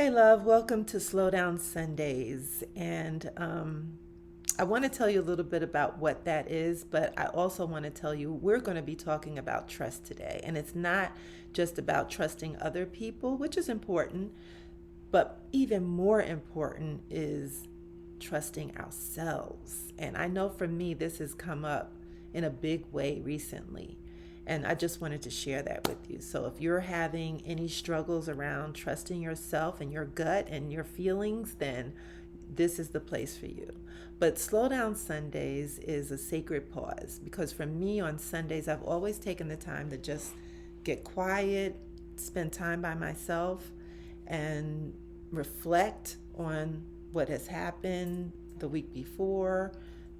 Hey, love, welcome to Slowdown Sundays. And I want to tell you a little bit about what that is, but I also want to tell you we're going to be talking about trust today. And it's not just about trusting other people, which is important, but even more important is trusting ourselves. And I know for me, this has come up in a big way recently. And I just wanted to share that with you. So if you're having any struggles around trusting yourself and your gut and your feelings, then this is the place for you. But Slowdown Sundays is a sacred pause because for me on Sundays, I've always taken the time to just get quiet, spend time by myself, and reflect on what has happened the week before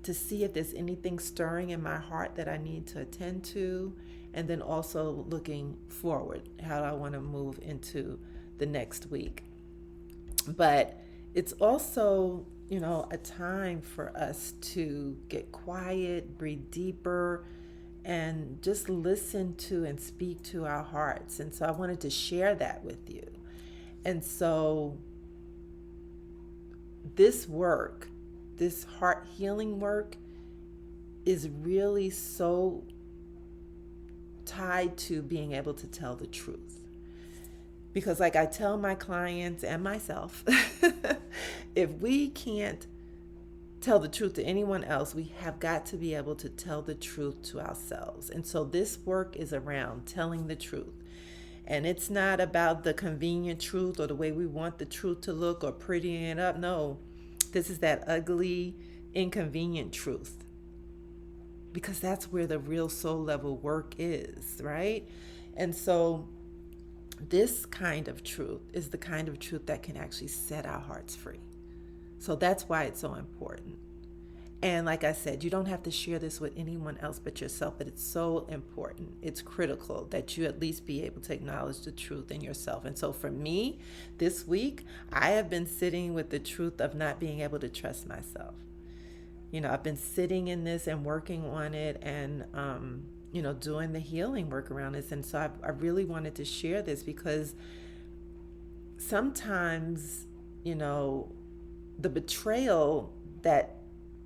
to see if there's anything stirring in my heart that I need to attend to, and then also looking forward. How do I want to move into the next week? But it's also, a time for us to get quiet, breathe deeper, and just listen to and speak to our hearts. And so I wanted to share that with you. And so this work, this heart healing work, is really so tied to being able to tell the truth. Because, like I tell my clients and myself, if we can't tell the truth to anyone else, we have got to be able to tell the truth to ourselves. And so this work is around telling the truth. And it's not about the convenient truth or the way we want the truth to look or prettying it up. No, this is that ugly, inconvenient truth. Because that's where the real soul level work is, right? And so this kind of truth is the kind of truth that can actually set our hearts free. So that's why it's so important. And like I said, you don't have to share this with anyone else but yourself, but it's so important. It's critical that you at least be able to acknowledge the truth in yourself. And so for me, this week, I have been sitting with the truth of not being able to trust myself. I've been sitting in this and working on it and, doing the healing work around this. And so I really wanted to share this because sometimes, the betrayal that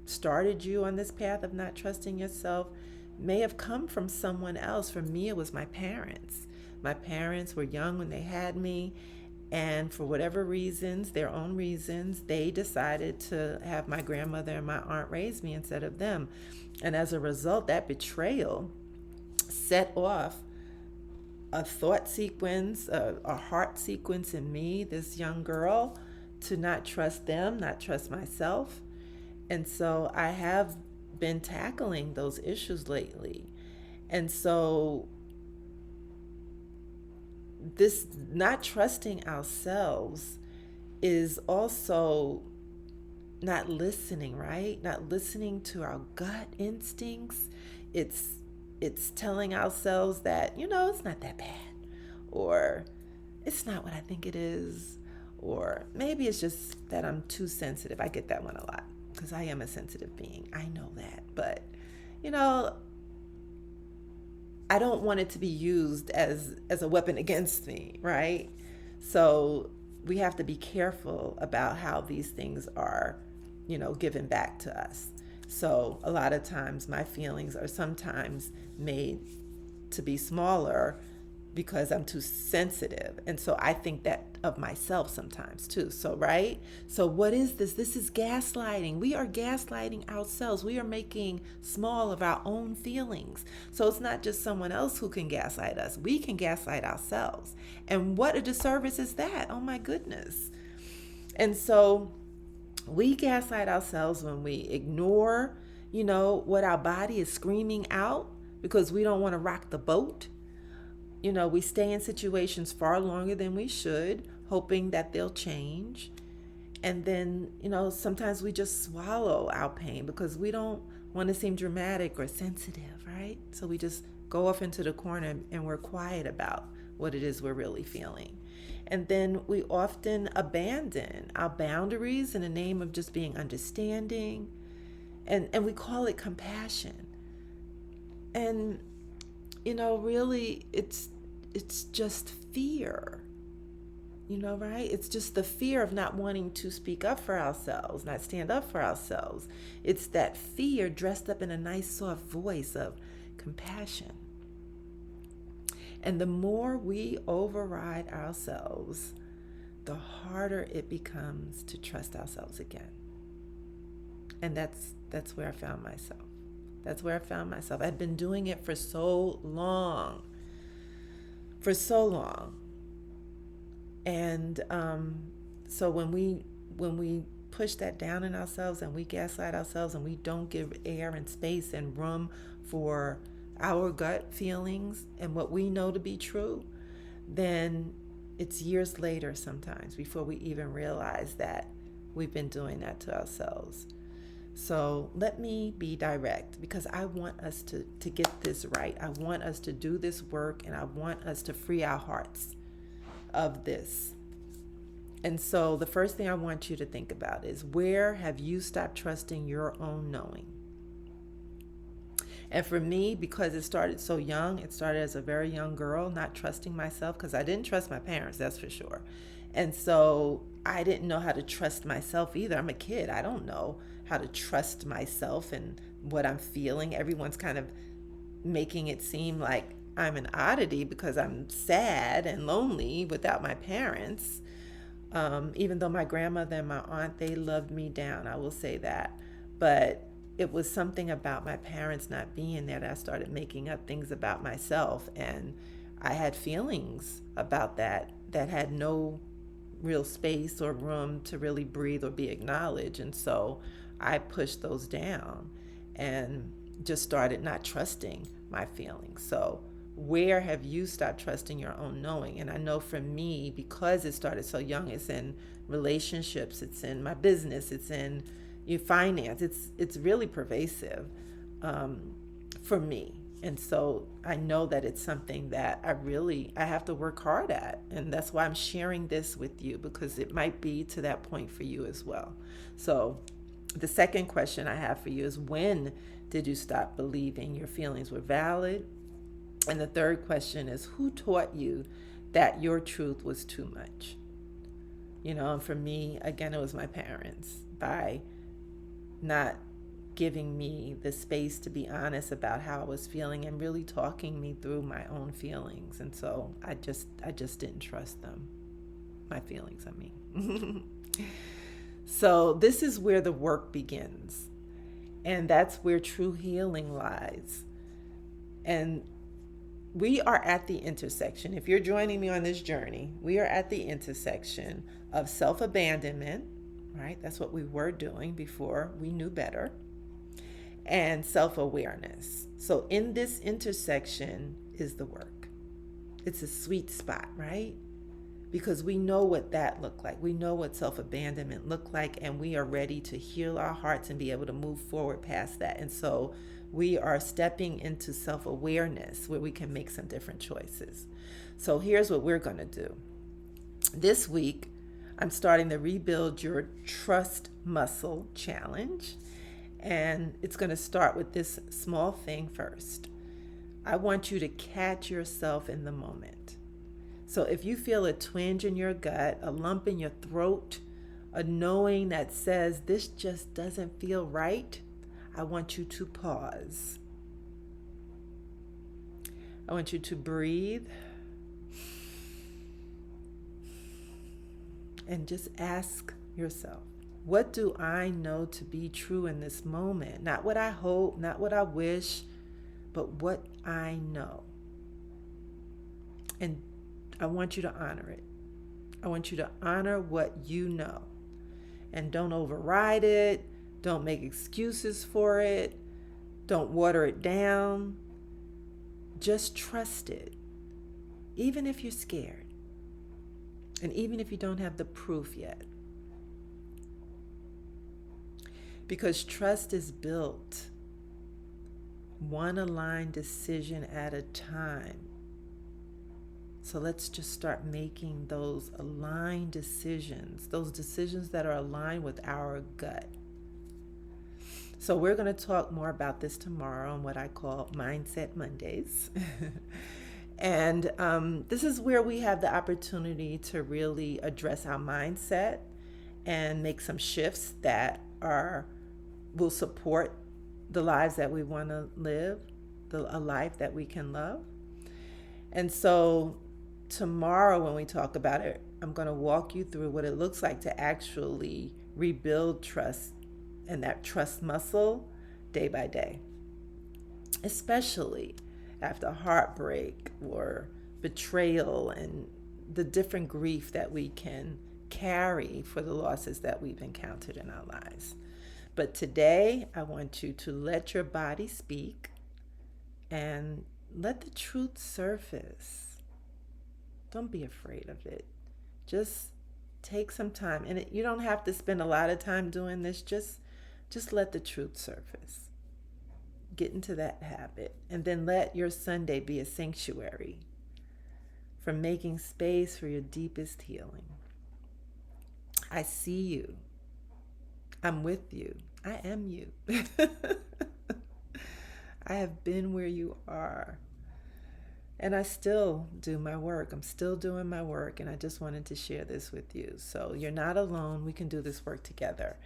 started you on this path of not trusting yourself may have come from someone else. For me, it was my parents. My parents were young when they had me. And for whatever reasons, their own reasons, they decided to have my grandmother and my aunt raise me instead of them. And as a result, that betrayal set off a thought sequence, a heart sequence in me, this young girl, to not trust them, not trust myself. And so I have been tackling those issues lately. And so this not trusting ourselves is also not listening, right? Not listening to our gut instincts. It's telling ourselves that, it's not that bad, or it's not what I think it is, or maybe it's just that I'm too sensitive. I get that one a lot because I am a sensitive being. I know that, but I don't want it to be used as a weapon against me, right? So we have to be careful about how these things are, given back to us. So a lot of times my feelings are sometimes made to be smaller because I'm too sensitive. And so I think that of myself sometimes too. So, right? So what is this? This is gaslighting. We are gaslighting ourselves. We are making small of our own feelings. So it's not just someone else who can gaslight us. We can gaslight ourselves. And what a disservice is that? Oh my goodness. And so we gaslight ourselves when we ignore, what our body is screaming out because we don't want to rock the boat. We stay in situations far longer than we should, hoping that they'll change. And then, sometimes we just swallow our pain because we don't want to seem dramatic or sensitive, right? So we just go off into the corner and we're quiet about what it is we're really feeling. And then we often abandon our boundaries in the name of just being understanding. And we call it compassion. And really it's just fear. Right? It's just the fear of not wanting to speak up for ourselves, not stand up for ourselves. It's that fear dressed up in a nice, soft voice of compassion. And the more we override ourselves, the harder it becomes to trust ourselves again. And that's where I found myself. That's where I found myself. I'd been doing it for so long. For so long. And so when we push that down in ourselves and we gaslight ourselves and we don't give air and space and room for our gut feelings and what we know to be true, then it's years later sometimes before we even realize that we've been doing that to ourselves. So let me be direct, because I want us to get this right. I want us to do this work, and I want us to free our hearts of this. And so the first thing I want you to think about is, where have you stopped trusting your own knowing? And for me, because it started so young, it started as a very young girl, not trusting myself, because I didn't trust my parents, that's for sure. And so I didn't know how to trust myself either. I'm a kid. I don't know how to trust myself and what I'm feeling. Everyone's kind of making it seem like I'm an oddity because I'm sad and lonely without my parents. Even though my grandmother and my aunt, they loved me down, I will say that. But it was something about my parents not being there that I started making up things about myself. And I had feelings about that had no real space or room to really breathe or be acknowledged. And so I pushed those down and just started not trusting my feelings. So where have you stopped trusting your own knowing? And I know for me, because it started so young, it's in relationships, it's in my business, it's in your finance. It's really pervasive for me. And so I know that it's something that I have to work hard at. And that's why I'm sharing this with you, because it might be to that point for you as well. So the second question I have for you is, when did you stop believing your feelings were valid? And the third question is, who taught you that your truth was too much? And for me, again, it was my parents, by not giving me the space to be honest about how I was feeling and really talking me through my own feelings. And so I just didn't trust them. My feelings, I mean. So this is where the work begins. And that's where true healing lies. And we are at the intersection. If you're joining me on this journey, we are at the intersection of self-abandonment, right? That's what we were doing before we knew better. And self-awareness. So in this intersection is the work. It's a sweet spot, right? Because we know what that looked like. We know what self-abandonment looked like, and we are ready to heal our hearts and be able to move forward past that. And so we are stepping into self-awareness, where we can make some different choices. So here's what we're going to do. This week, I'm starting the Rebuild Your Trust Muscle Challenge. And it's going to start with this small thing first. I want you to catch yourself in the moment. So if you feel a twinge in your gut, a lump in your throat, a knowing that says this just doesn't feel right, I want you to pause. I want you to breathe and just ask yourself, what do I know to be true in this moment? Not what I hope, not what I wish, but what I know. And I want you to honor it. I want you to honor what you know. And don't override it. Don't make excuses for it. Don't water it down. Just trust it. Even if you're scared. And even if you don't have the proof yet. Because trust is built one aligned decision at a time. So let's just start making those aligned decisions, those decisions that are aligned with our gut. So we're going to talk more about this tomorrow on what I call Mindset Mondays. And this is where we have the opportunity to really address our mindset and make some shifts that are will support the lives that we want to live, a life that we can love. And so tomorrow when we talk about it, I'm going to walk you through what it looks like to actually rebuild trust and that trust muscle day by day, especially after heartbreak or betrayal and the different grief that we can carry for the losses that we've encountered in our lives. But today, I want you to let your body speak and let the truth surface. Don't be afraid of it. Just take some time. And you don't have to spend a lot of time doing this. Just let the truth surface. Get into that habit. And then let your Sunday be a sanctuary for making space for your deepest healing. I see you. I'm with you. I am you. I have been where you are. And I still do my work. I'm still doing my work. And I just wanted to share this with you. So you're not alone. We can do this work together.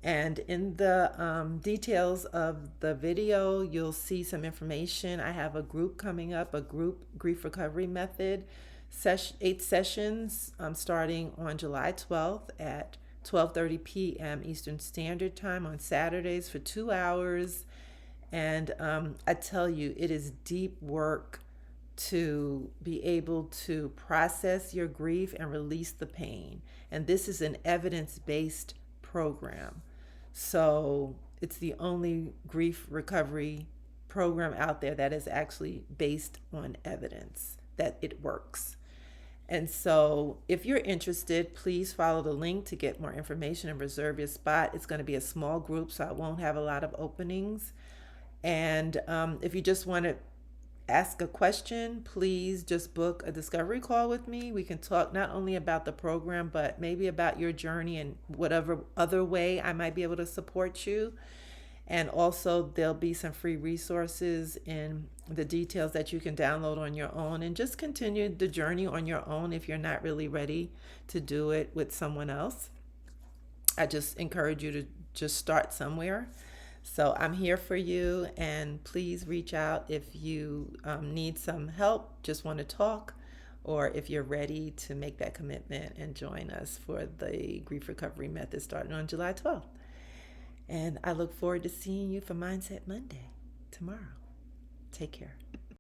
And in the details of the video, you'll see some information. I have a group coming up, a group grief recovery method, 8 sessions starting on July 12th at 12:30 p.m. Eastern Standard Time on Saturdays for 2 hours. And I tell you, it is deep work to be able to process your grief and release the pain. And this is an evidence-based program. So it's the only grief recovery program out there that is actually based on evidence that it works. And so if you're interested, please follow the link to get more information and reserve your spot. It's going to be a small group, so I won't have a lot of openings. And if you just want to ask a question, please just book a discovery call with me. We can talk not only about the program, but maybe about your journey and whatever other way I might be able to support you. And also there'll be some free resources in the details that you can download on your own and just continue the journey on your own if you're not really ready to do it with someone else. I just encourage you to just start somewhere. So I'm here for you, and please reach out if you need some help, just want to talk, or if you're ready to make that commitment and join us for the Grief Recovery Method starting on July 12th. And I look forward to seeing you for Mindset Monday tomorrow. Take care.